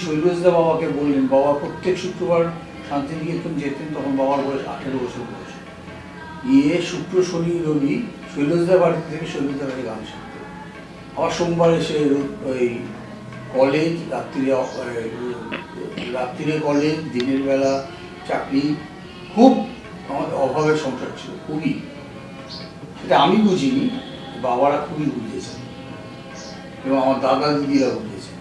শৈলজদা বাবাকে বললেন, বাবা প্রত্যেক শুক্রবার শান্তিনিকেতন যেতেন, তখন বাবার বয়স 18 বছর বয়স। শুক্র শনি রবি শৈলজদা বাড়ি থেকে শৈলজদা বাড়ি গান শিখতেন। আবার সোমবার এসে ওই কলেজ, রাত্রিরে কলেজ, দিনের বেলা চাকরি, খুব আমাদের অভাবের সংসার ছিল, খুবই। সেটা আমি বুঝিনি, বাবারা খুবই বুঝিয়েছেন এবং আমার দাদা দিদিরা বুঝিয়েছেন।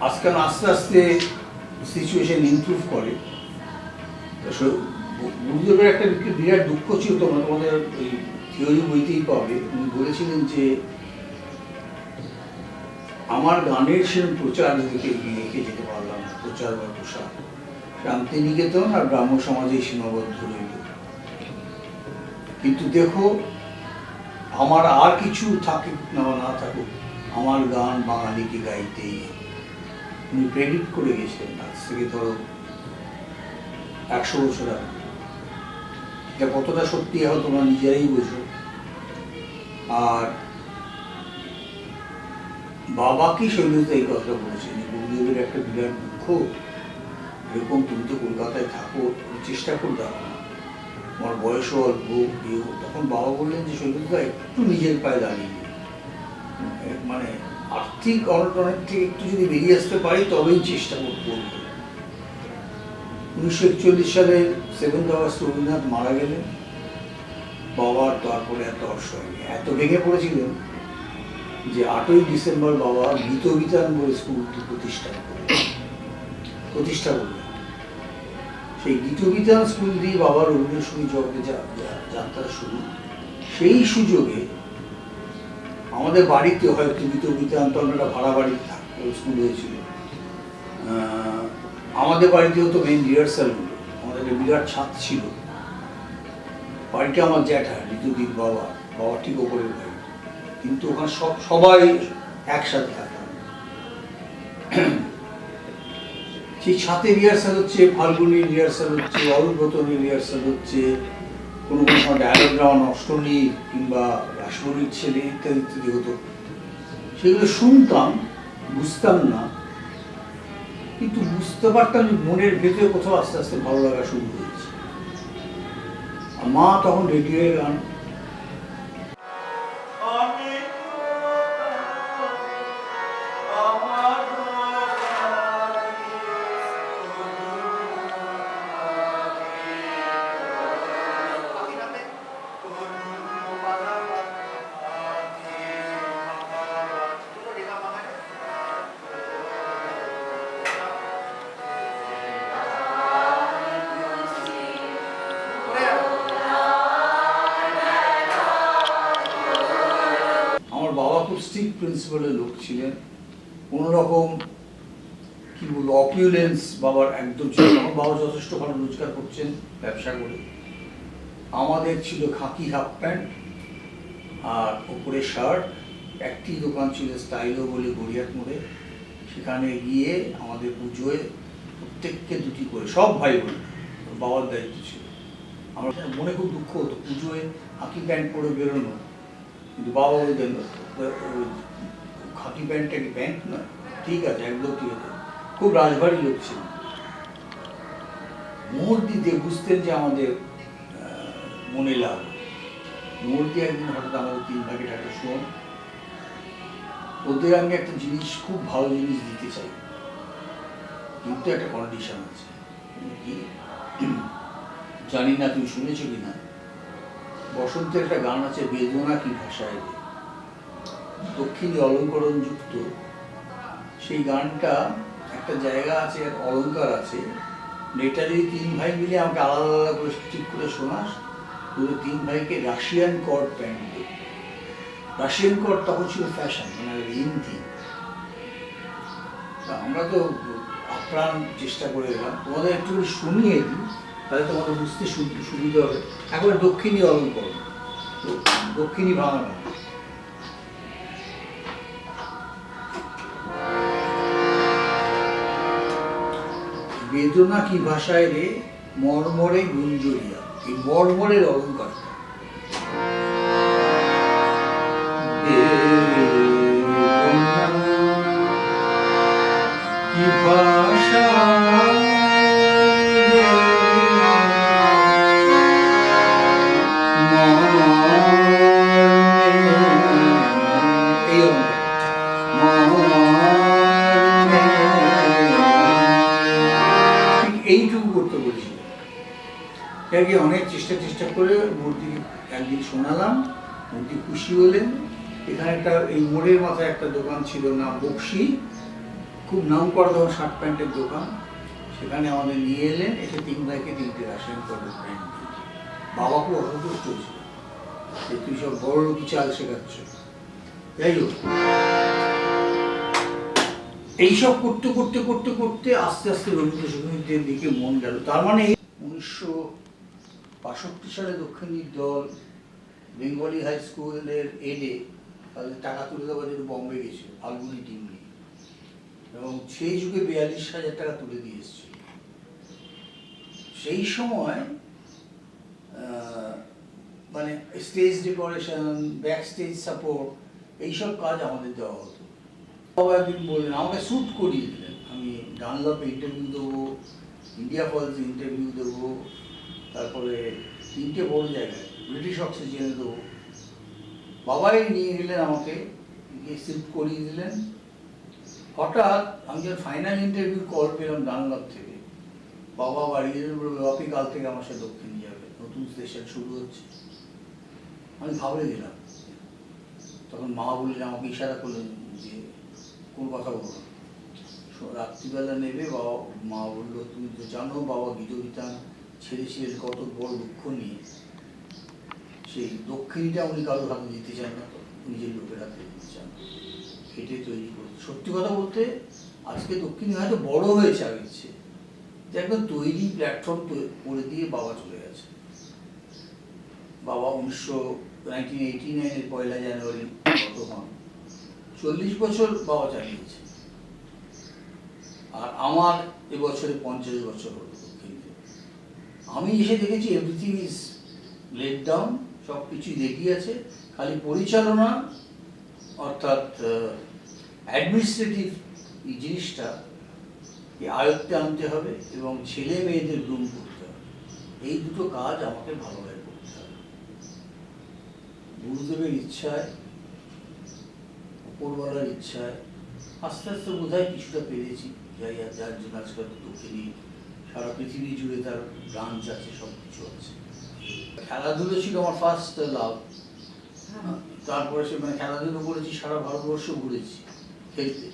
আজকাল আস্তে আস্তে সিচুয়েশন ইমপ্রুভ করে। গুরুদেবের একটা বিরাট দুঃখ ছিল, তোমাদের ওই থিওরি বইতেই পাবে। উনি বলেছিলেন যে আমার গানের সেরকম প্রচার দিকে রেখে যেতে পারলাম না, প্রচার বা প্রসার শান্তিনিকেতন আর ব্রাহ্ম সমাজেই সীমাবদ্ধ রইল। কিন্তু দেখো, আমার আর কিছু থাকুক না থাকুক, আমার গান বাঙালিকে গাইতেই। উনি প্রেডিক্ট করে গেছেন আজ থেকে ধরো 100 বছর আগে। এটা কতটা সত্যি হয় তোমরা নিজেরাই বোঝো। আর বাবা কি শৈলজদা এই কথাটা বলেছেন, গুরুদেবের একটা বিরাট দুঃখ, এরকম তুমি তো কলকাতায় থাকো, চেষ্টা করে দেখো না, আমার বয়সও অল্প। তখন বাবা বললেন যে শৈলজদা একটু নিজের পায়ে দাঁড়িয়ে, মানে আর্থিক অনটনের থেকে একটু যদি বেরিয়ে আসতে পারি তবেই চেষ্টা করবো। 1941 সালে 7 আগস্ট রবীন্দ্রনাথ মারা গেলেন। বাবার তারপরে এত হর্ষ হয়নি, এত ভেঙে পড়েছিলেন যে 8ই ডিসেম্বর বাবা গীতবিতান বলে স্কুলটি প্রতিষ্ঠা করলেন। সেই গীতবিতান স্কুল দিয়ে বাবার রবীন্দ্রসঙ্গীত জগতে যাত্রা শুরু। সেই সুযোগে আমাদের বাড়িতে হয়তো গীতবিতান, তখন একটা ভাড়া বাড়ি স্কুল হয়েছিল, আমাদের বাড়িতেও তো মেন রিহার্সাল হলো। আমাদের একটা বিরাট ছাদ ছিল। বাড়িটা আমার জ্যাঠা ঋতুদীপ বাবা ঠিক ওপরের বাড়ি, কিন্তু ওখানে সবাই একসাথে থাকতাম। সেই ছাদে রিহার্সাল হচ্ছে, ফাল্গুনির রিহার্সাল হচ্ছে, অরুব্রতনের রিহার্সাল হচ্ছে, কোনো সময় ডায়ালগ রাউন্ড, অষ্টমী কিংবা রাসমণির ছেলে ইত্যাদি ইত্যাদি হতো। সেগুলো শুনতাম, বুঝতাম না, কিন্তু বুঝতে পারতাম যে মনের ভেতরে কোথাও আস্তে আস্তে ভালো লাগা শুরু হয়েছে। আর মা তখন রেডিওয়ে গান। স্ট্রিক্ট প্রিন্সিপালের লোক ছিলেন, কোনোরকম কি বলবো অপিউলেন্স বাবার একদম ছিল না। বাবা যথেষ্ট ভালো রোজগার করছেন ব্যবসা করে। আমাদের ছিল খাকি হাফ প্যান্ট আর ওপরে শার্ট। একটি দোকান ছিল স্টাইলো বলে গড়িয়াট মোড়ে, সেখানে গিয়ে আমাদের পুজোয় প্রত্যেককে দুটি করে, সব ভাই বোন, বাবার দায়িত্ব ছিল। আমার মনে খুব দুঃখ হতো পুজোয় খাকি প্যান্ট পরে বেরোনো, কিন্তু বাবা বলতেন খাকি প্যান্টটা কি প্যান্ট নয়, ঠিক আছে একদম ঠিক আছে। খুব রাজবাড়ি লোক ছিল। মোহর দিতে বুঝতেন যে আমাদের মনে লাভ। মোহর দিয়ে একদিন হঠাৎ আমাদের 3 ভাগের একটা শোন, ওদের আমি একটা জিনিস, খুব ভালো জিনিস দিতে চাই, কিন্তু একটা কন্ডিশন আছে। জানি না তুমি শুনেছো কিনা, বসন্তের একটা গান আছে, বেদনা কি ভাষায়, দক্ষিণী অলঙ্করণ যুক্ত। সেই গানটা একটা জায়গা আছে, অলঙ্কার আছে, এটা যদি 3 ভাই মিলে আমাকে আলাদা আলাদা করে ঠিক করে শোনাস, পুরো 3 ভাইকে রাশিয়ান কর্ড প্যান্ট দেবে। রাশিয়ান কর্ড তখন ছিল ফ্যাশন, মানে ইনথি। আমরা তো আপ্রাণ চেষ্টা করে এলাম, তোমাদের একটু শুনিয়ে দিই, তাহলে তোমাদের বুঝতে সুবিধা হবে। একবার দক্ষিণী অলঙ্করণ, দক্ষিণী ভাঙা। বেদনা কি ভাষায় রে মর্মরে গুঞ্জরিয়া, এই মর্মরের অলঙ্কারটা কি ভাষা এইটুকু করতে বলছিল। অনেক চেষ্টা করে মূর্তি একদিন শোনালাম, মূর্তি খুশি হলেন। এখানে একটা এই মোড়ের মাথায় একটা দোকান ছিল না বক্সি, খুব নাম করা তখন শার্ট প্যান্টের দোকান, সেখানে আমাদের নিয়ে এলেন। এসে 3 ভাইকে 3টে রাশিয়ান কটন প্যান্ট। বাবা খুব অসন্তুষ্ট ছিল যে তুই সব বড় লোকি চাল শেখাচ্ছ। যাই হোক, এইসব করতে করতে করতে করতে আস্তে আস্তে রবীন্দ্রসঙ্গীতের দিকে মন গেল। তার মানে 1962 সালে দক্ষিণীর দল বেঙ্গলি হাই স্কুলের এডে তাদের টাকা তুলে দেওয়ার জন্য বম্বে গেছিল ফাল্গুনি টিম নিয়ে, এবং সেই যুগে 42,000 টাকা তুলে দিয়ে এসেছিল। সেই সময় মানে stage decoration, back stage support, এইসব কাজ আমাদের দেওয়া হতো। বাবা একদিন বললেন, আমাকে শ্যুট করিয়ে দিলেন। আমি ডানলপে ইন্টারভিউ দেবো, ইন্ডিয়া ফলসে ইন্টারভিউ দেবো, তারপরে 3টে বড় জায়গায় ব্রিটিশ অক্সিজেনে দেবো। বাবাই নিয়ে গেলেন আমাকে, গিয়ে শ্যুট করিয়ে দিলেন। হঠাৎ আমি যখন ফাইনাল ইন্টারভিউ কল পেলাম ডানলপ থেকে, বাবা বাড়ি বাপি কাল থেকে আমার সাথে দক্ষিণে যাবে, নতুন সেশন শুরু হচ্ছে। আমি ঘাবড়ে গেলাম। তখন মা বললেন, আমাকে ইশারা করলেন যে কোন কথা বলবো, রাত্রিবেলা নেবে। বাবা মা বললো, তুমি তো জানো বাবা গীতবিতান ছেড়েছিলেন কত বড় দুঃখ নিয়ে, সেই দক্ষিণীটা উনি কারোর হাতে দিতে চান না, তো নিজের লোকের হাতে দিতে চান, হেঁটে তৈরি করতে। সত্যি কথা বলতে আজকে দক্ষিণী হয়তো বড় হয়েছে আগের চেয়ে, যে একদম তৈরি প্ল্যাটফর্ম করে দিয়ে বাবা চলে গেছে। বাবা 1989-এর 1 জানুয়ারি গত হন। 40 বছর বাবা চালিয়েছে। আর আমার এবছরে 50 বছর হলো দক্ষিণীতে। আমি এসে দেখেছি এভরিথিং ইজ লেট ডাউন, সব কিছুই রেডি আছে, খালি পরিচালনা অর্থাৎ অ্যাডমিনিস্ট্রেটিভ এই জিনিসটা আয়ত্তে আনতে হবে এবং ছেলে মেয়েদের গ্রুম করতে হবে। এই দুটো কাজ আমাকে ভালোভাবে করতে হবে। গুরুদেবের ইচ্ছায়, উপরওয়ালার ইচ্ছায় আস্তে আস্তে বোধহয় কিছুটা পেরেছি, যার জন্য আজকাল দক্ষিণী সারা পৃথিবী জুড়ে তার ব্রাঞ্চ আছে, সব কিছু আছে। খেলাধুলো ছিল আমার ফার্স্ট লাভ। তারপরে সেখানে খেলাধুলো করেছি, সারা ভারতবর্ষ ঘুরেছি খেলতে।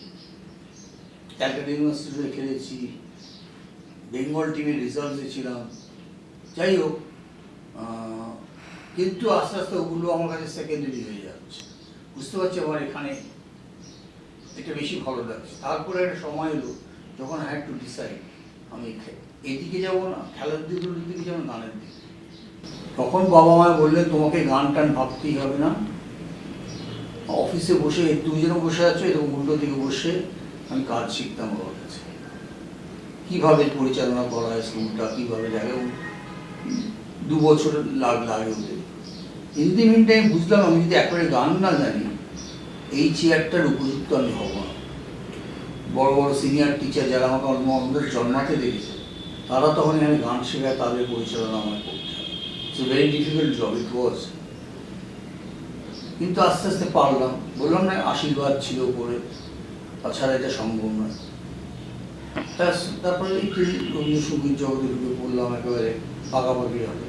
ক্যালকাটা ইউনিভার্সিটিতে খেলেছি, বেঙ্গল টিমের রিজার্ভে ছিলাম। যাই হোক, কিন্তু আস্তে আস্তে ওগুলো আমার কাছে সেকেন্ডারি হয়ে যাচ্ছে। বুঝতে পারছি আমার এখানে এটা বেশি ভালো লাগছে। তারপরে একটা সময় এলো যখন আই হ্যাড টু ডিসাইড, আমি এদিকে যাবো না খেলাধুলোর দিকে যাবো, গানের দিকে। তখন বাবা মায় বললেন, তোমাকে গান টান ভাবতেই হবে না, অফিসে বসে দুজনে বসে আছো, এরকম উল্টো দিকে বসে আমি কাজ শিখতাম বাবার কাছে, কীভাবে পরিচালনা করা হয় স্কুলটা, কীভাবে দেখে। 2 বছর লাগে ওদের। ইন দি মিন টাইম বুঝলাম আমি যদি একবারে গান না জানি, এই চেয়ারটার উপযুক্ত আমি হব না। বড় বড় সিনিয়র টিচার যারা আমাকে আমাদের জন্মাতে দেখেছে, তারা তখন এখানে গান শেখায়, তাদের পরিচালনা আমার করতে হবে। It's a very difficult job, it was. কিন্তু আস্তে আস্তে পারলাম। বললাম না, আশীর্বাদ ছিল উপরে, তাছাড়া এটা সম্ভব নয়। তারপরে একটু রবীন্দ্রসঙ্গীত জগতে ঢুকে পড়লাম, একেবারে পাকাপাকি হবে।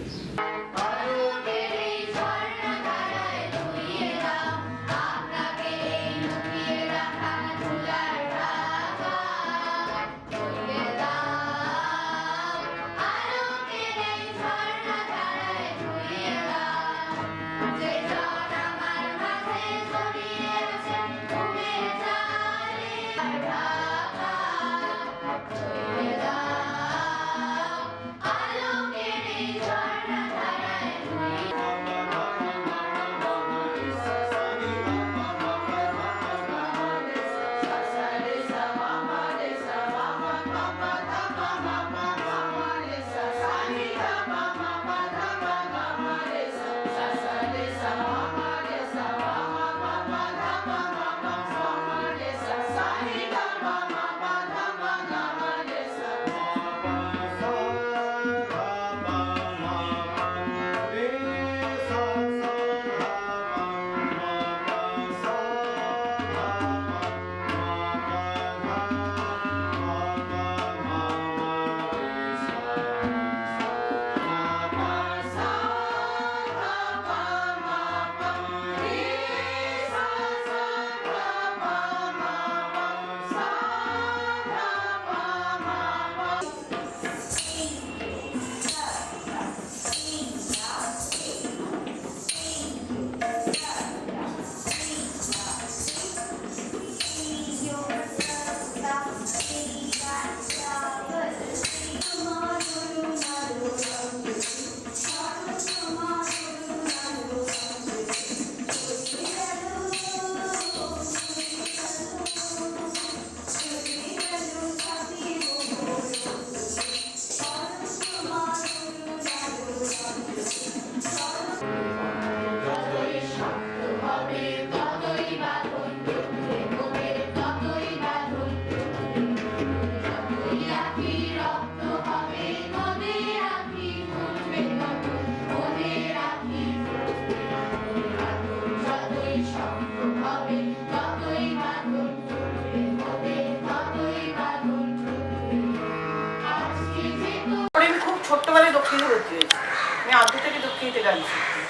আমি দক্ষিণে ভর্তি হয়েছি, আমি আদ্য থেকে দক্ষিণীতে গান শিখছি।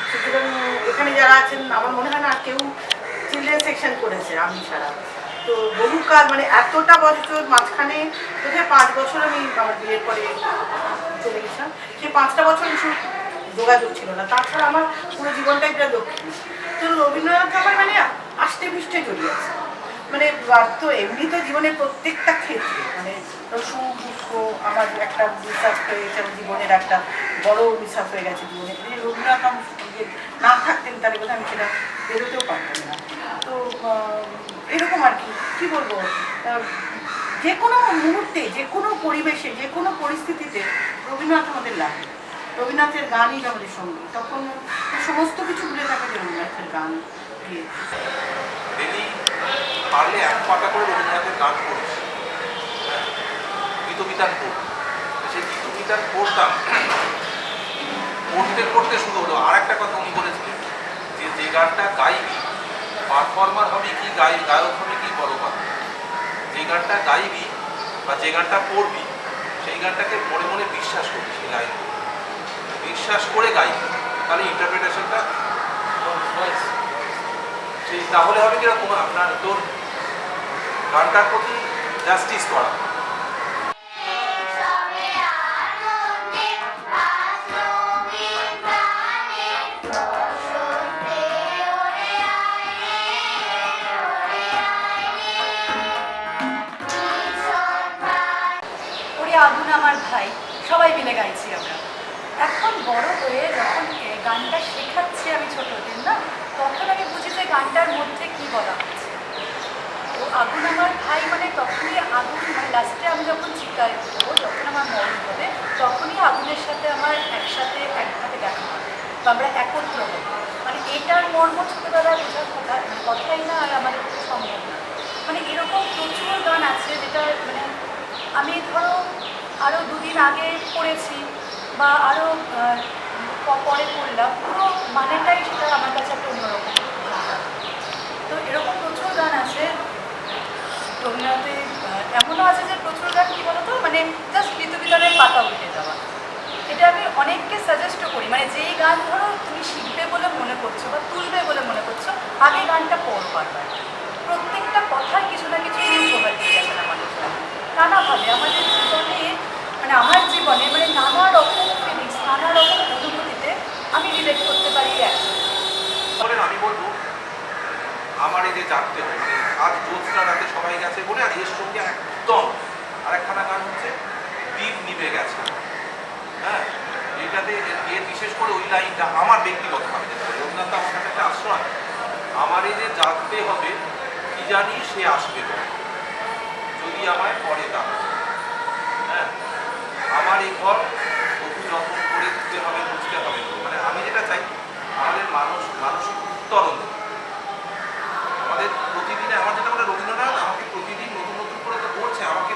সুতরাং এখানে যারা আছেন আমার মনে হয় না আর কেউ চিলড্রেন সেকশন করেছে আমি ছাড়া। তো বহুকাল মানে এতটা বছর মাঝখানে বোধহয় 5 বছর আমি আমার বিয়ের পরে চলে গেছিলাম, সেই 5টা বছর শুধু যোগাযোগ ছিল না, তাছাড়া আমার পুরো জীবনটাই প্রায় দক্ষিণ। তো রবীন্দ্রনাথ আমার মানে আষ্টে পৃষ্ঠে জড়িয়ে আছে, মানে তো এমনি তো জীবনের প্রত্যেকটা ক্ষেত্রে মানে সুখ দুঃখ আমার একটা বিশ্বাস হয়ে গেছে, আমার জীবনের একটা বড় বিশ্বাস হয়ে গেছে জীবনে। রবীন্দ্রনাথ আমার সঙ্গে না থাকতেন তাহলে বোধহয় আমি সেটা বেরোতেও পারতাম না। তো এরকম আর কি কী বলবো, যে কোনো মুহূর্তে যে কোনো পরিবেশে যে কোনো পরিস্থিতিতে রবীন্দ্রনাথ আমাদের লাগে, রবীন্দ্রনাথের গানই আমাদের সঙ্গে, তখন সমস্ত কিছু ভুলে থাকে যে রবীন্দ্রনাথের গান গিয়ে পারলে এক পাতা করে রবীন্দ্রনাথের গান পড়িস, গীতবিতান পড়। সেই গীতবিতান পড়তাম, পড়তে পড়তে শুরু হলো আর একটা কথা উনি বলেছিলেন যে যে গানটা গাইবি পারফর্মার হবে কি গায়ক হবে কি বড় কথা, যে গানটা গাইবি বা যে গানটা পড়বি সেই গানটাকে মনে মনে বিশ্বাস করবি, সেই লাইন বিশ্বাস করে গাইবি, তাহলে ইন্টারপ্রিটেশনটা সেই তাহলে হবে কিরকম আপনার তোর গানটার প্রতি জাস্টিস করা। আগুন আমার ভাই সবাই মিলে গাইছি আমরা। এখন বড় হয়ে যখন গানটা শেখাচ্ছি আমি ছোটদের না, তখন আমি বুঝি যে গানটার মধ্যে কি বলা হচ্ছে। তো আগুন আমার ভাই মানে তখনই আগুন মানে লাস্টে আমি যখন চিৎকার করবো, যখন আমার মরণ হবে, তখনই আগুনের সাথে আমার একসাথে একভাবে দেখা হবে বা আমরা একত্র হব। মানে এটার মর্ম ছোটোবেলায় বোঝার কথা কথাই না, আর আমাদের সম্ভব না। মানে এরকম প্রচুর গান আছে যেটা মানে আমি ধরো আরও 2 দিন আগে পড়েছি বা আরও পরে পড়লাম, পুরো মানেটাই সেটা আমার কাছে একটা অন্যরকম। তো এরকম প্রচুর গান আছে রবীন্দ্রনাথে, এমনও আছে যে প্রচুর গান কী বলতো মানে জাস্ট গীতবিতানের পাতা উঠে যাওয়া। এটা আমি অনেককে সাজেস্টও করি, মানে যেই গান ধরো তুমি শিখবে বলে মনে করছো বা তুলবে বলে মনে করছো, আগে গানটা পড় পারবে। প্রত্যেকটা কথার কিছু না কিছু প্রভাব দিয়ে গেছে না মানুষরা নানাভাবে আমাদের জীবনে, মানে আমার জীবনে মানে নানা রকম ফিলিংস নানা রকম অনুভূতিতে আমি রিলেট করতে পারি একসাথে। আমি বলবো আমার এই যে জানতে হবে আজ জ্যোৎস্না রাতে সবাই গেছে বলে, আর এর সঙ্গে একদম আর একখানা গান হচ্ছে দ্বীপ নিভে গেছে। হ্যাঁ, এটাতে এর বিশেষ করে ওই লাইনটা আমার ব্যক্তিগতভাবে রবীন্দ্রনাথ আমার কাছে একটা আশ্রয়, আমার এই যে জানতে হবে কি জানি সে আসবে যদি আমায় পরে তা। হ্যাঁ, আমার এই ঘর বহু যত্ন করে দিতে হবে বুঝতে হবে, মানে আমি যেটা চাই আমাদের মানসিক উত্তরণ, আমাদের প্রতিদিনে আমার যেটা মানে রবীন্দ্রনাথ আমাকে প্রতিদিন নতুন নতুন করে তো করছে, আমাকে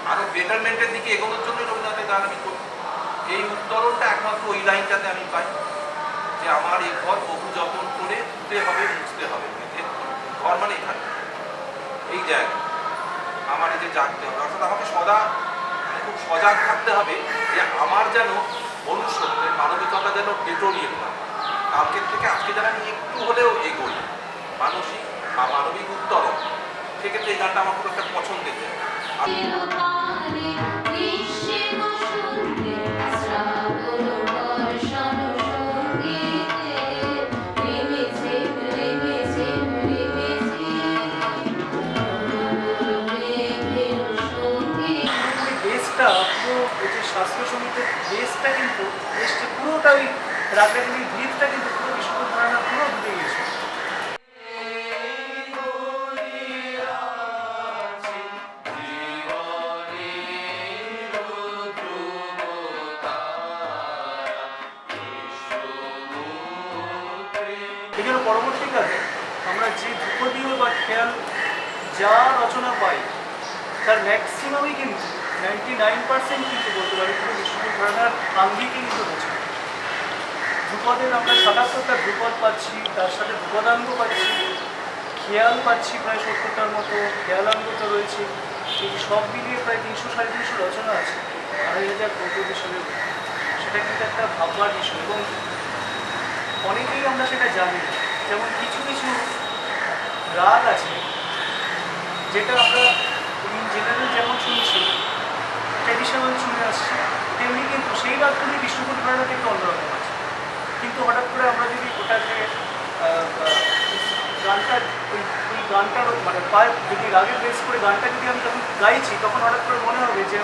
আরো বেটারমেন্টের দিকে এগোনোর জন্য রবীন্দ্রনাথের গান আমি করি। এই উত্তরণটা একমাত্র ওই লাইনটাতে আমি পাই যে আমার এই ঘর বহু যত্ন করে দিতে হবে মুছতে হবে। ঘর মানে এখানে এই জায়গা আমার এই যে জাগতে হবে, অর্থাৎ আমাকে সদা মানে খুব সজাগ থাকতে হবে যে আমার যেন মনুষ্যত্বের মানবিকতা যেন ডেটোরিয়েট না, কালকের থেকে আজকে যেন আমি একটু হলেও এগোই মানসিক বা মানবিক উত্তরণ। সেক্ষেত্রে এই গানটা আমার খুব একটা পছন্দের। পুরো যে শাস্ত্রীয় সঙ্গীতের বেসটা কিন্তু বেসটা পুরোটা ওই রাগরাগিনী ভিতটা কিন্তু পুরো বিষ্ণুপুর ঘরানা পুরো ঢুকে গেছে। এই জন্য পরবর্তীকালে আমরা যে ধ্রুপদীয় বা খেয়াল যা রচনা পাই তার ম্যাক্সিমামই কিন্তু 99% কিন্তু বলতে পারি পুরো বিষ্ণুপুর ঘরানার আঙ্গিকে কিন্তু বোঝে। ধ্রুপদের আমরা 77টা ধ্রুপদ পাচ্ছি, তার সাথে ধ্রুপদাঙ্গ পাচ্ছি, খেয়াল পাচ্ছি প্রায় 70টার মতো, খেয়ালাঙ্গ তো রয়েছে। এই সব মিলিয়ে প্রায় 300-350 রচনা আছে। 2,500 কৌতুক হিসেবে সেটা কিন্তু একটা ভাববার বিষয়। এবং অনেকেই আমরা সেটা জানি না। যেমন কিছু কিছু রাগ আছে যেটা আমরা ইন জেনারেল যেমন শুনছি, ট্র্যাডিশনাল শুনে আসছি, তেমনি কিন্তু সেই রাগগুলি বিষ্ণুপুর ঘরানা থেকে অন্যরকম আছে। কিন্তু হঠাৎ করে আমরা যদি ওটাকে গানটা ওই গানটার মানে যদি রাগে বেস করে গানটা যদি আমি যখন গাইছি, তখন হঠাৎ করে মনে হবে যে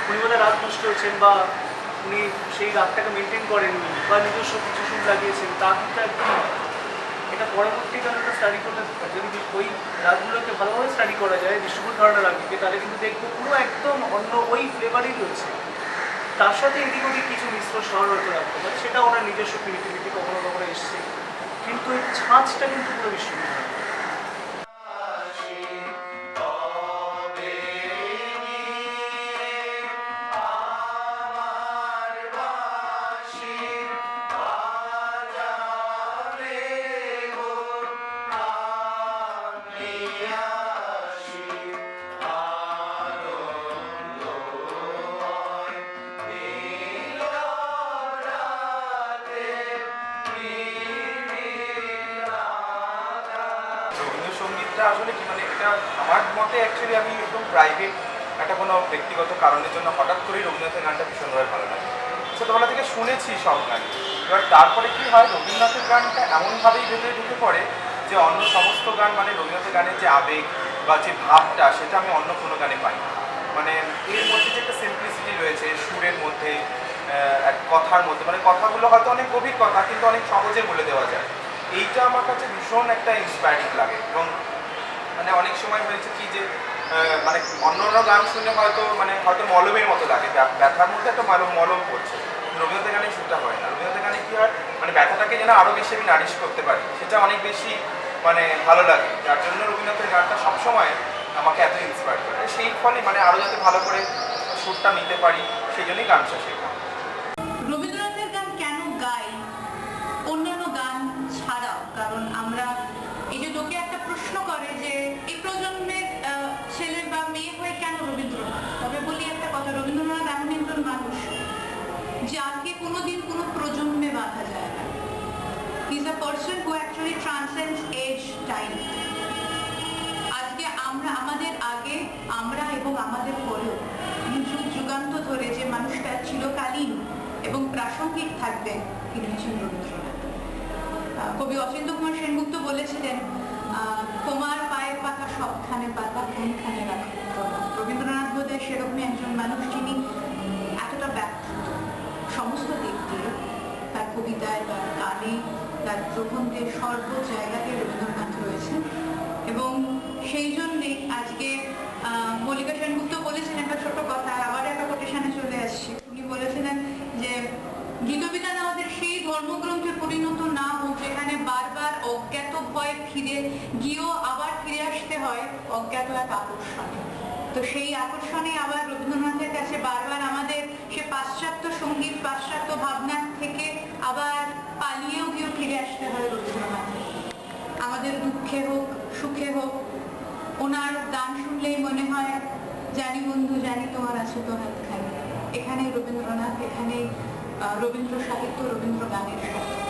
উনি বোধহয় রাগ নষ্ট হয়েছেন, বা উনি সেই রাগটাকে মেনটেন করেননি, বা নিজস্ব কিছু সুর লাগিয়েছেন, তা কিন্তু একদম নয়। এটা পরবর্তীকালে একটা স্টাডি করতে, যদি ওই রাগগুলোকে ভালোভাবে স্টাডি করা যায় বিষ্ণুপুর ঘরানা রাগকে, তাহলে কিন্তু দেখবো পুরো একদম অন্য ওই ফ্লেভারই রয়েছে। তার সাথে এদিক ওদিক কিছু মিশ্র স্বর হয়তো রাখতে পারে, সেটা ওনার নিজস্ব ক্রিয়েটিভিটি কখনো কখনো এসছে, কিন্তু ওই ছাঁচটা কিন্তু পুরো বিষ্ণুপুর ঘরানা। রবীন্দ্রসঙ্গীতটা আসলে কি মানে এটা আমার মতে অ্যাকচুয়ালি আমি একদম প্রাইভেট একটা কোনো ব্যক্তিগত কারণের জন্য হঠাৎ করেই রবীন্দ্রনাথের গানটা ভীষণভাবে ভালো লাগে। ছোটোবেলা থেকে শুনেছি সব গান, এবার তারপরে কি হয় রবীন্দ্রনাথের গানটা এমনভাবেই ভেতরে ঢুকে পড়ে যে অন্য সমস্ত গান মানে রবীন্দ্রনাথের গানের যে আবেগ বা যে ভাবটা সেটা আমি অন্য কোনো গানে পাই না। মানে এর মধ্যে যে একটা সিম্পলিসিটি রয়েছে সুরের মধ্যে, এক কথার মধ্যে, মানে কথাগুলো হয়তো অনেক গভীর কথা কিন্তু অনেক সহজে বলে দেওয়া যায়। এইটা আমার কাছে ভীষণ একটা ইন্সপায়ারিং লাগে। এবং মানে অনেক সময় হয়েছে কি যে মানে অন্য অন্য গান শুনলে হয়তো মলমের মতো লাগে, ব্যথার মধ্যে একটা মলম পড়ছে। রবীন্দ্রনাথের গানে সেটা হয় না। রবীন্দ্রনাথের গানে কী হয় মানে ব্যথাটাকে যেন আরও বেশি আমি নারিশ করতে পারি, সেটা অনেক বেশি মানে ভালো লাগে। যার জন্য রবীন্দ্রনাথের গানটা সবসময় আমাকে এত ইন্সপায়ার করে। সেই ফলে মানে আরও যাতে ভালো করে সুরটা নিতে পারি সেই জন্যই গানটা শেখা। রবীন্দ্রনাথের গান কেন গাই অন্যান্য গান ছাড়াও? কারণ আমরা এই যে লোকে একটা প্রশ্ন করে যে এই প্রজন্মের ছেলে বা মেয়ে হয়ে কেন রবীন্দ্রনাথ, তবে বলি একটা কথা, রবীন্দ্রনাথ এমন একজন মানুষ যাকে কোনোদিন কোনো প্রজন্মে বাঁধা যায় না। He is a person who actually transcends age time. আজকে আমাদের আগে আমরা এবং আমাদের পরেও যুগ যুগান্ত ধরে যে মানুষটা চিরকালীন এবং প্রাসঙ্গিক থাকবে তিনি হচ্ছেন রবীন্দ্রনাথ। কবি অচিন্ত কুমার সেনগুপ্ত বলেছিলেন, তোমার পায়ের পাতা সবখানে পাতা কোনখানে রাখো। রবীন্দ্রনাথ বোধহয় সেরকমই একজন মানুষ যিনি এতটা ব্যক্ত সমস্ত দিক দিয়ে, তার কবিতায়, তার গানে, তার প্রবন্ধে সর্ব জায়গাতে রবীন্দ্রনাথ রয়েছে। এবং সেই জন্যেই আজকে মল্লিকা সেনগুপ্ত বলেছেন একটা ছোট কথা, আবার একটা কোটেশনে চলে আসছে। উনি বলেছিলেন যে গীতবিতান আমাদের সেই ধর্মগ্রন্থে পরিণত না হোক যেখানে বারবার অজ্ঞাত ভয়ে ফিরে গিয়েও আবার ফিরে আসতে হয় অজ্ঞাত এক আকর্ষণে। তো সেই আকর্ষণে আবার রবীন্দ্রনাথের কাছে বারবার আমাদের সে পাশ্চাত্য সঙ্গীত, পাশ্চাত্য ভাবনা থেকে আবার পালিয়েও গিয়েও ফিরে আসতে হয় রবীন্দ্রনাথের। আমাদের দুঃখে হোক সুখে হোক ওনার গান শুনলেই মনে হয় জানি বন্ধু জানি তোমার আছে তো হাত খাই। এখানেই রবীন্দ্রনাথ, এখানেই রবীন্দ্র সাহিত্য, রবীন্দ্র গানের সাহিত্য।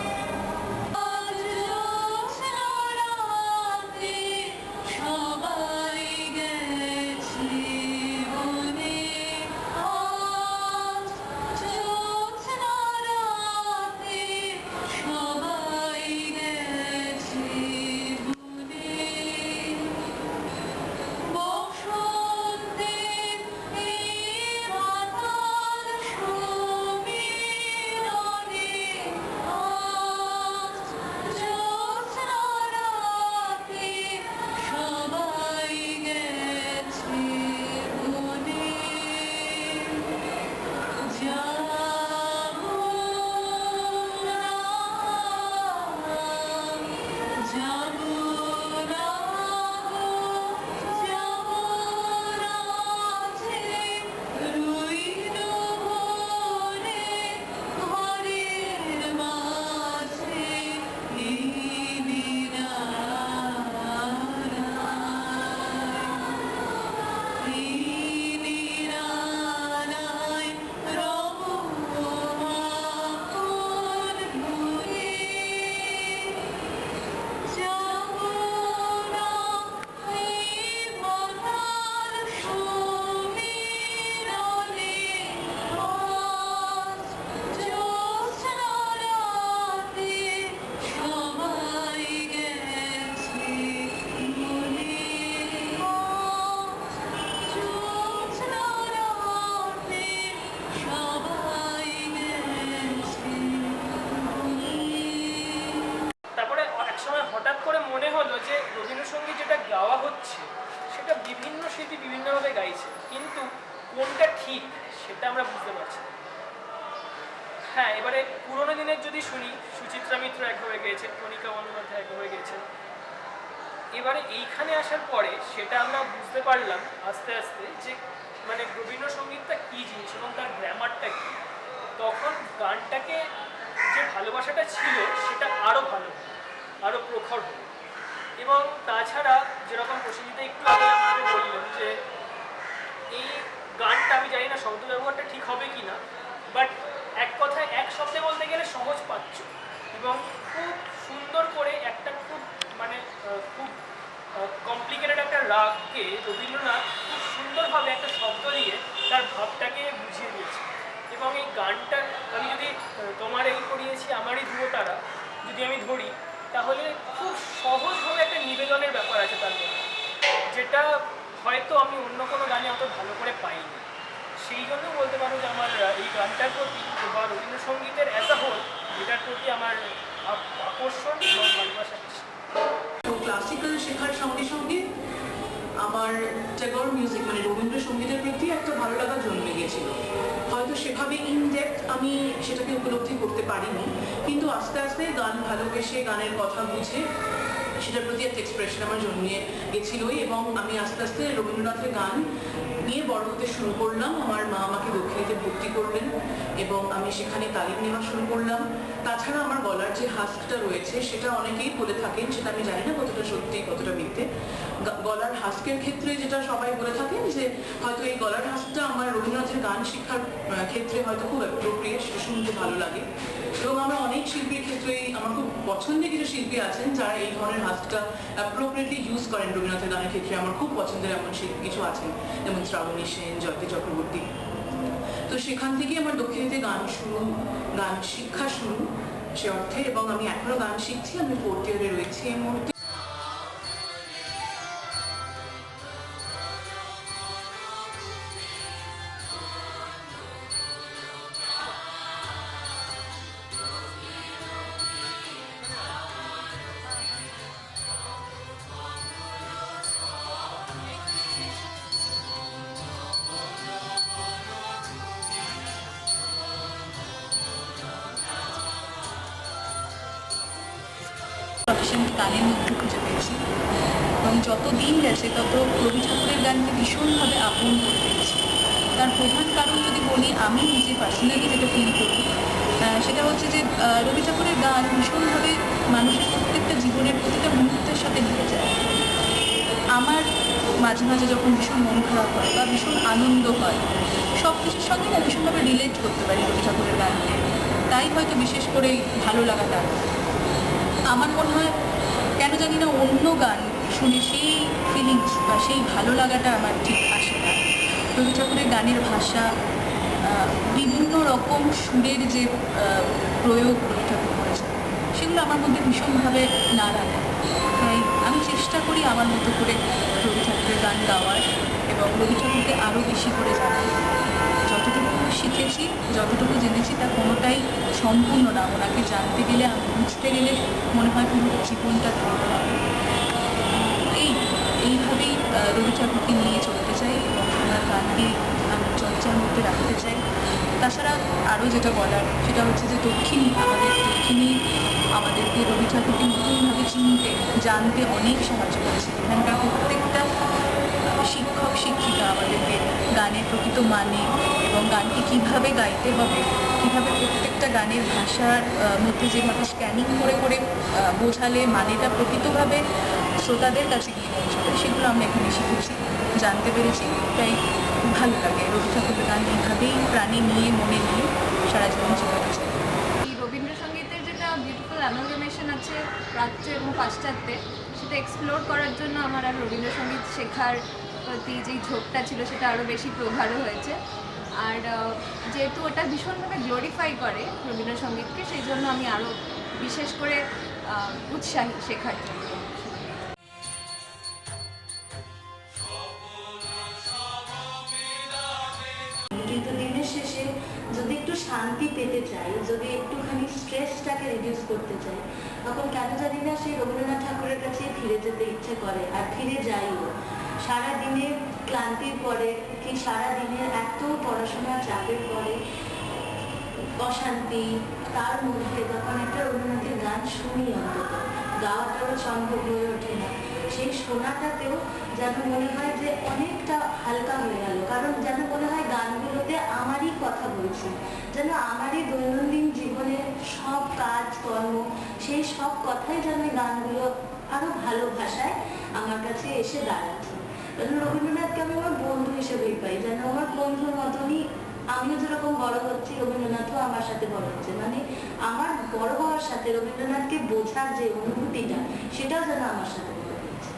কোনটা ঠিক সেটা আমরা বুঝতে পারছি না। হ্যাঁ, এবারে পুরোনো দিনের যদি শুনি, সুচিত্রা মিত্র এক হয়ে গিয়েছেন, কণিকা বন্দ্যোপাধ্যায় এক হয়ে গিয়েছেন। এবারে এইখানে আসার পরে সেটা আমরা বুঝতে পারলাম আস্তে আস্তে যে মানে রবীন্দ্রসঙ্গীতটা কী জিনিস এবং তার গ্রামারটা কী। তখন গানটাকে যে ভালোবাসাটা ছিল সেটা আরও ভালো, আরও প্রখর হলো। এবং তাছাড়া যেরকম প্রসেনজিৎ একটু আগে আমাদের বললেন যে এই গানটা, আমি জানি না শব্দ ব্যবহারটা ঠিক হবে কি না, বাট এক কথায় এক শব্দে বলতে গেলে সহজ পাচ্ছ, এবং খুব সুন্দর করে একটা খুব মানে খুব কমপ্লিকেটেড একটা রাগকে রবীন্দ্রনাথ খুব সুন্দরভাবে একটা শব্দ দিয়ে তার ভাবটাকে বুঝিয়ে দিয়েছে। এবং এই গানটা আমি যদি তোমার এই করিয়েছি আমারই ধ্রুবতারা যদি আমি ধরি, তাহলে খুব সহজভাবে একটা নিবেদনের ব্যাপার আছে তার মধ্যে, যেটা হয়তো আমি অন্য কোনো গানে অত ভালো করে পাইনি। সেই জন্য বলতে পারো যে আমার এই গানটার প্রতি বা রবীন্দ্রসঙ্গীতের অ্যাজ আ হোল এটার প্রতি আমার আকর্ষণ এবং ভালোবাসা বেশি। তো ক্লাসিক্যাল শেখার সঙ্গে সঙ্গে আমার ট্যাগর মিউজিক মানে রবীন্দ্রসঙ্গীতের প্রতি একটা ভালো লাগা জন্মে গিয়েছিল। হয়তো সেভাবে ইনডেপথ আমি সেটাকে উপলব্ধি করতে পারিনি, কিন্তু আস্তে আস্তে গান ভালোবেসে গানের কথা বুঝে সেটার প্রতি একটা এক্সপ্রেশন আমার জন্মিয়ে গেছিলোই, এবং আমি আস্তে আস্তে রবীন্দ্রনাথের গান নিয়ে বড় হতে শুরু করলাম। আমার মা আমাকে দক্ষিণীতে ভর্তি করলেন এবং আমি সেখানে তালিম নেওয়া শুরু করলাম। তাছাড়া আমার গলার যে হাস্কটা রয়েছে সেটা অনেকেই বলে থাকেন, সেটা আমি জানি না কতটা সত্যি কতটা মিথ্যে। গলার হাস্কের ক্ষেত্রে যেটা সবাই বলে থাকেন যে হয়তো এই গলার হাস্কটা আমার রবীন্দ্রনাথের গান শিক্ষার ক্ষেত্রে হয়তো খুব অ্যাপ্রোপ্রিয়েট, শুনতে ভালো লাগে। এবং আমরা অনেক শিল্পীর ক্ষেত্রেই আমার খুব পছন্দের কিছু শিল্পী আছেন যারা এই ধরনের হাস্কটা অ্যাপ্রোপ্রিয়েটলি ইউজ করেন রবীন্দ্রনাথের গানের ক্ষেত্রে। আমার খুব পছন্দের এমন শিল্পী কিছু আছেন, যেমন শ্রাবণী সেন, জয়ন্তী চক্রবর্তী। তো সেখান থেকে আমার দক্ষিণীতে গান শিক্ষা শুরু সে অর্থে, এবং আমি এখনো গান শিখছি। আমি 4th ইয়ারে রয়েছি এই মুহূর্তে। প্রফেশন গানের মধ্যে খুঁজে পেয়েছি, এবং যত দিন গেছে তত রবি ঠাকুরের গানকে ভীষণভাবে আপন করে পেয়েছি। তার প্রধান কারণ যদি বলি, আমি নিজে পার্সোনালি যেটা ফিল করি সেটা হচ্ছে যে রবি ঠাকুরের গান ভীষণভাবে মানুষের প্রত্যেকটা জীবনের প্রতিটা মুহূর্তের সাথে মিলে যায়। আমার মাঝে মাঝে যখন ভীষণ মন খারাপ হয় বা ভীষণ আনন্দ হয়, সব কিছুর সঙ্গে না ভীষণভাবে রিলেট করতে পারি রবি ঠাকুরের গানকে। তাই হয়তো বিশেষ করে ভালো লাগাটা আমার মনে হয়, কেন জানি না অন্য গান শুনে সেই ফিলিংস বা সেই ভালো লাগাটা আমার ঠিক আসে না। রবি ঠাকুরের গানের ভাষা, বিভিন্ন রকম সুরের যে প্রয়োগ রবি ঠাকুর করেছে, সেগুলো আমার মধ্যে ভীষণভাবে নাড়া দেয়। তাই আমি চেষ্টা করি আমার মতো করে রবি ঠাকুরের গান গাওয়ার এবং রবি ঠাকুরকে আরও বেশি করে জানার। যতটুকু শিখেছি, যতটুকু জেনেছি, তা কোনোটাই সম্পূর্ণ না। ওনাকে জানতে গেলে, বুঝতে গেলে মনে হয় পুরো জীবনটা ধরতে হবে। এইভাবেই রবি ঠাকুরকে নিয়ে চলতে চাই এবং ওনার গানকে আমি চর্চার মধ্যে রাখতে চাই। তাছাড়া আরও যেটা বলার সেটা হচ্ছে যে দক্ষিণী আমাদেরকে রবি ঠাকুরকে নতুনভাবে চিনতে, জানতে অনেক সাহায্য করেছে। এখানকার প্রত্যেকটা শিক্ষক শিক্ষিকা আমাদেরকে গানের প্রকৃত মানে এবং গানকে কীভাবে গাইতে হবে, কীভাবে প্রত্যেকটা গানের ভাষার মধ্যে যেভাবে স্ক্যানিং করে করে বোঝালে মানেটা প্রকৃতভাবে শ্রোতাদের কাছে গিয়ে পৌঁছবে, সেগুলো আমরা এখানে শিখেছি, জানতে পেরেছি। তাই ভালো লাগে রবি ঠাকুরের গান এইভাবেই প্রাণে নিয়ে, মনে নিয়ে সারা জীবন চলাতে চাই। এই রবীন্দ্রসঙ্গীতের যেটা বিউটিফুল অ্যামালগামেশন আছে প্রাচ্য এবং পাশ্চাত্যে, সেটা এক্সপ্লোর করার জন্য আমার আর রবীন্দ্রসঙ্গীত শেখার প্রতি যেই ঝোঁকটা ছিল সেটা আরও বেশি প্রগাঢ় হয়েছে। আর যেহেতু ওটা ভীষণভাবে গ্লোরিফাই করে রবীন্দ্রসঙ্গীতকে, সেই জন্য আমি আরও বিশেষ করে উৎসাহী শেখার জন্য। কিন্তু দিনের শেষে যদি একটু শান্তি পেতে চাই, যদি একটুখানি স্ট্রেসটাকে রিডিউস করতে চাই, তখন কেন জানি না সেই রবীন্দ্রনাথ ঠাকুরের কাছে ফিরে যেতে ইচ্ছে করে, আর ফিরে যাইও। সারাদিনে ক্লান্তির পরে কি সারাদিনের এত পড়াশোনার চাপের পরে অশান্তি, তার মধ্যে যখন একটা রবীন্দ্রনাথের গান শুনি অন্তত, গাওয়াটাও সম্ভব হয়ে ওঠে না, সেই শোনাটাতেও যেন মনে হয় যে অনেকটা হালকা হয়ে গেল, কারণ যেন মনে হয় গানগুলোতে আমারই কথা বলছে, যেন আমারই দৈনন্দিন জীবনের সব কাজ কর্ম সেই সব কথাই যেন এই গানগুলো আরো ভালো ভাষায় আমার কাছে এসে দাঁড়াচ্ছে। যেন রবীন্দ্রনাথকে আমি আমার বন্ধু হিসেবেই পাই, যেন আমার বন্ধুর মতনই আমিও যেরকম বড় হচ্ছি রবীন্দ্রনাথও আমার সাথে বড় হচ্ছে, মানে আমার বড় হওয়ার সাথে রবীন্দ্রনাথকে বোঝার যে অনুভূতিটা সেটাও যেন আমার সাথে বড় হচ্ছে।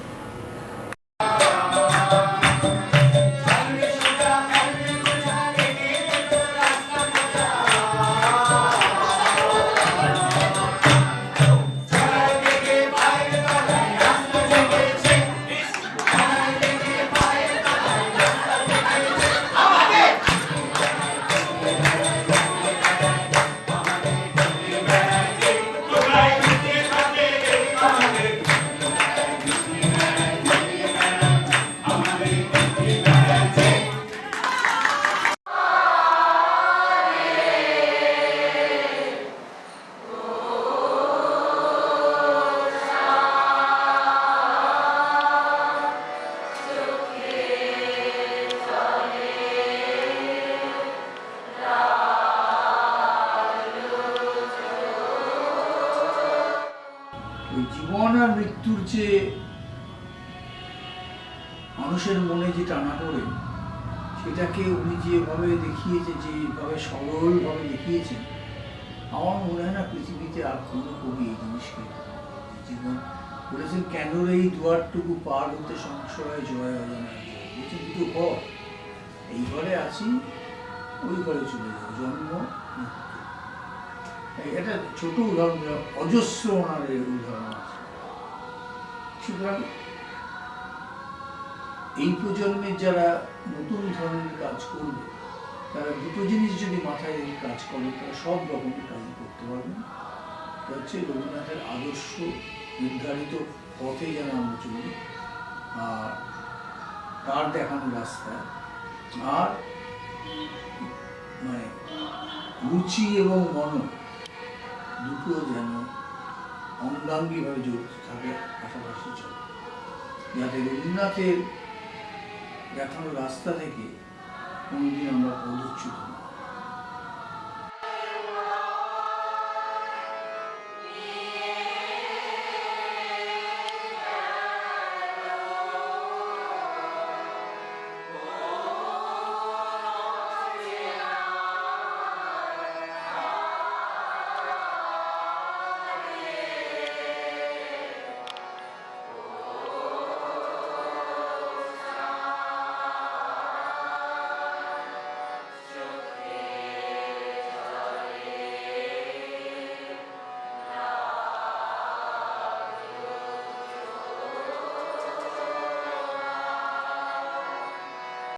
ওই জীবন আর মৃত্যুর যে মানুষের মনে যে টানাপোড়ে, সেটাকে উনি যেভাবে দেখিয়েছে, যেভাবে সরলভাবে দেখিয়েছেন, আমার মনে হয় না পৃথিবীতে আর কোনো কবি এই জিনিসকে জীবন বলেছেন। কেন এই দুয়ারটুকু পার হতে সংশয় জয় অজানা বলছেন, দুটো ঘর, এই ঘরে আছি, ওই ঘরে চলে যাবো, জন্ম মৃত্যু। এটা ছোট উদাহরণ, অজস্র ওনার উদাহরণ আছে। সুতরাং এই প্রজন্মের যারা নতুন ধরনের কাজ করবে, তারা দুটো জিনিস যদি মাথায় রেখে কাজ করে, তারা সব রকমের কাজ করতে পারবেন। এটা হচ্ছে রবীন্দ্রনাথের আদর্শ নির্ধারিত পথে যেন আমরা চলি, আর তার দেখানো রাস্তায়, আর মানে রুচি এবং মন দুটো যেন অঙ্গাঙ্গিভাবে জড়িত থাকে, পাশাপাশি চলে, যাতে রবীন্দ্রনাথের দেখানো রাস্তা থেকে কোনোদিন আমরা পদচ্যুত হই।